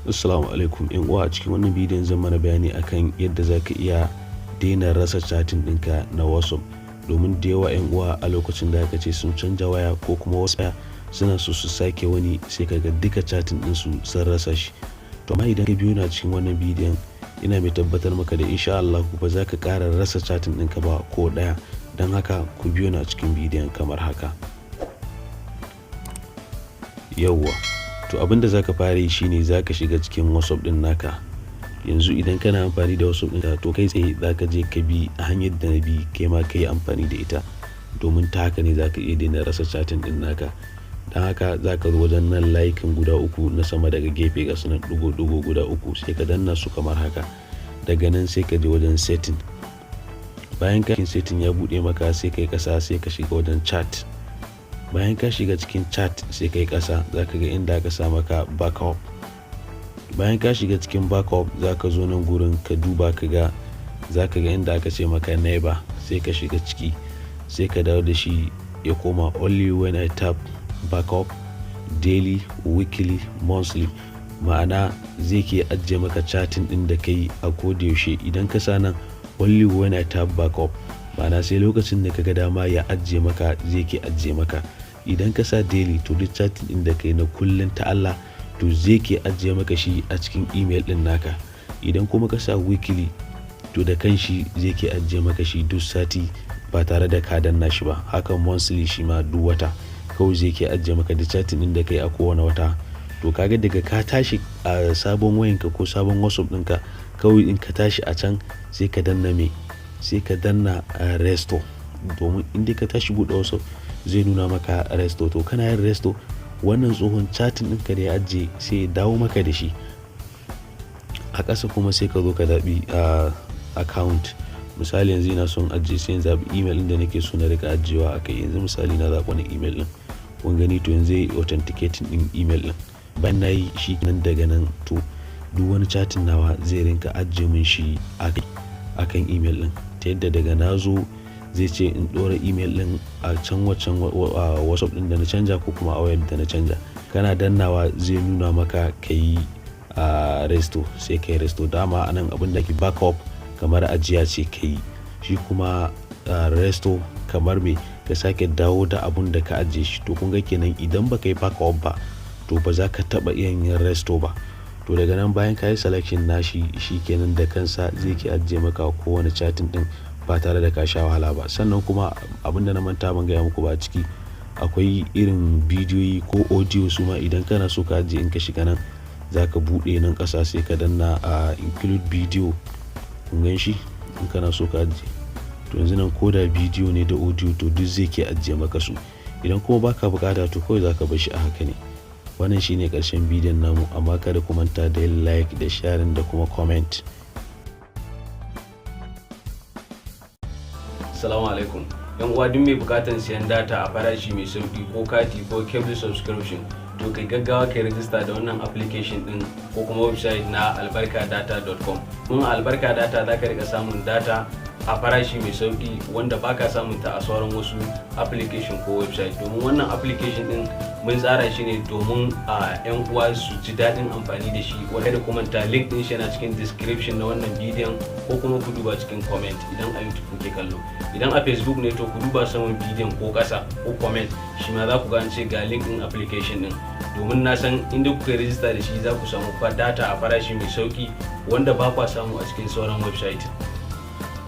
Assalamu alaikum yan uwa. A cikin wannan bidiyon zan mana bayani akan yadda zaka iya daina rasa chatting ɗinka na WhatsApp, domin da yawa yan uwa a lokacin da aka ce sun canja waya ko kuma waya suna so su sake wani sai kaga duka chatting ɗinsu sun rasa shi. To amma idan ka biyo na cikin wannan bidiyon ina mai tabbatar maka da insha Allah ba za ka ƙara rasa chatting ɗinka ba ko ɗaya. Don haka ku biyo na cikin bidiyon kamar haka. Yawwa, to abinda zaka fara yi shine zaka shiga cikin WhatsApp din naka. Yanzu idan kana amfani da WhatsApp ɗinka to kai tsaye zaka je ka bi a hanyar da na bi kai ma kai amfani da ita, domin ta haka ne zaka iya daina rasa chatting din naka. Don haka zaka zo wajen nan layukan guda uku na sama daga gefe ga sunan dugo guda uku, sai ka danna su kamar haka. Daga nan sai ka je wajen setting. Bayan ka setting ya bude maka sai kai kasa sai ka shiga wajen chat. Bayan ka shiga cikin chat sai kai kasa zaka ga inda aka sa maka backup. Bayan ka shiga cikin backup zaka zo nan gurin ka duba ka ga zaka ga inda aka ce maka neighbor, sai ka shiga ciki sai ka dawo da shi ya koma only when I tap backup daily, weekly, monthly. Ma'ana zai ke ajiye maka chatting din da kai a koda yaushe. Idan ka sa nan only when I tap backup, ma'ana sai lokacin da kaga dama ya ajiye maka zai ke ajiye maka. Idan ka sa daily to duk chatting din da kai na kullun ta Allah to zai ke ajiye maka shi a cikin email din naka. Idan kuma ka sa weekly to da kanshi zai ke ajiye maka shi duk sati ba tare da ka danna shi ba. Hakan monthly shi ma duk wata kawai zai ke ajiye maka da chatting din da kai a kowane wata. To kaga daga ka tashi a sabon wayanka ko sabon WhatsApp ɗinka, kawai in ka tashi a can sai ka danna sai ka danna resto, domin inda ka tashi buɗe WhatsApp zai nuna maka resto. To kana yin resto wannan tsohon chatting ɗinka da ya ajiye sai ya dawo maka da shi. A ƙasa kuma sai ka zo ka zaɓi account. Misali yanzu ina son ajiye sai in zaɓi email ɗin da nake so na rika ajiyewa a kai. Yanzu misali na zaɓi wani email ɗin, kun gani to yanzu zai authenticating ɗin email ɗin. Bayan na yi shi nan daga nan to duk wani chatting nawa zai rinka ajiye min shi akan email ɗin, ta yadda daga na zo zai ce in ɗora email ɗin a can waccan WhatsApp ɗin da na canja ko kuma a wayar da na canja. Kana dannawa zai nuna maka ka yi resto, sai ka yi resto. Dama anan abin da ke backup kamar ajiya ce ka yi, shi kuma resto kamar me ka sake dawo da abun da ka ajiye shi. To kun ga kenan idan baka yi backup ba to ba za ka taɓa iya yin resto ba. To daga nan bayan ka yi selection nashi shi kenan da kansa zai ke ajiye maka kowane chatting din ba tare da ka sha wahala ba. Sannan kuma abinda na manta ban gaya muku ba, ciki akwai irin bidiyoyi ko audio su ma idan kana so ka ajiye. In ka shiga nan za ka buɗe nan ƙasa sai ka danna include video, kun gan shi in kana so ka ajiye. To yanzu nan ko da bidiyo ne da audio to duk zai ke ajiye maka su. Idan kuma baka bukata to kawai za ka bar shi a haka ne. Wannan shine karshen bidiyon namu, amma kada ku manta da yin like da sharing da kuma comment. Assalamu alaikum yan uwa. Duk mai bukatan siyan data a farashi mai sauki ko kati ko cable subscription to kai gaggawa kai register da wannan application din ko kuma website na albarkadata.com. Mun albarka data zaka rika samun data a farashi mai sauki wanda baka samun ta a sauran wasu application ko website. Domin wannan application din mun tsara shi ne domin yan uwa su ji daɗin amfani da shi. Wanda da kuma ta link din shi yana cikin description na wannan bidiyon ko kuma ku duba cikin comment idan a YouTube kuke kallo. Idan a Facebook ne to ku duba saman bidiyon ko ƙasa ko comment, shi ma za ku ga an ce ga link din application din. Domin na san inda kuka register da shi za ku samu data a farashi mai sauki wanda ba kwa samu a cikin sauran website.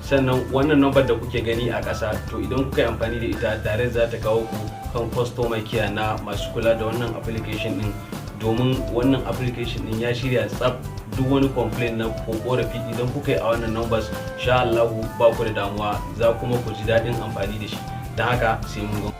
Sannan wannan number da kuke gani a ƙasa to idan kuka yi amfani da ita tare za ta kawo ku kan customer care na masu kula da wannan application din, domin wannan application din ya shirya tsaf duk wani complaint na ko korafi idan kuka yi a wannan numbers sha Allah ba ku da damuwa, za kuma ku ji daɗin amfani da shi. Don haka sai mun ga